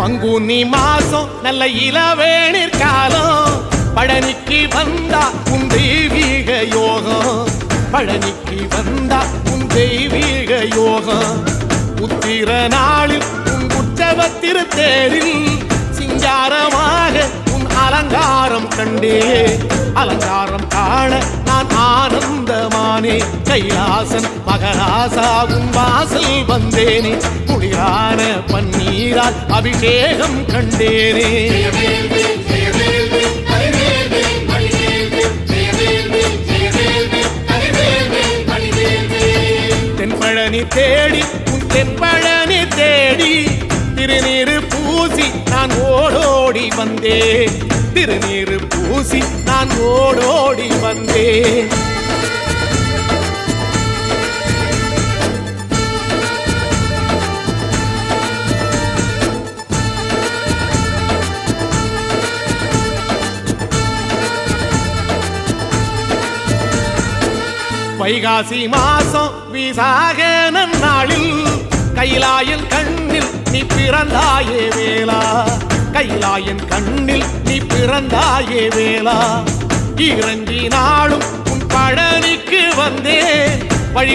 பங்குனி மாசம் நல்ல இளவேணிற் காலம் பழனிக்கு வந்தா உன் தெய்வீக யோகம் பழனிக்கு வந்தா உன் தெய்வீக யோகம் உத்திர நாளில் உன் உற்சவ திருத்தேரில் சிங்காரமாக உன் அலங்காரம் கண்டே அலங்காரம் காண நான் ஆனந்தமானே கைலாசன் மகராசா உன் வாசல் வந்தேனே குளிரான பன்னீரால் அபிஷேகம் கண்டேனே தென்பழனி தேடி உன் தென்பழனி தேடி திருநீரு பூசி நான் ஓடோடி வந்தேன் திருநீரு பூசி நான் ஓடோடி வந்தேன் வைகாசி மாசம் விசாக நாளில் கைலாயன் கண்ணில் நீ பிறந்தாயே வேளா கைலாயன் கண்ணில் நீ பிறந்தாயே வேளா இறங்கி நாளும் உன் பழனிக்கு வந்தேன்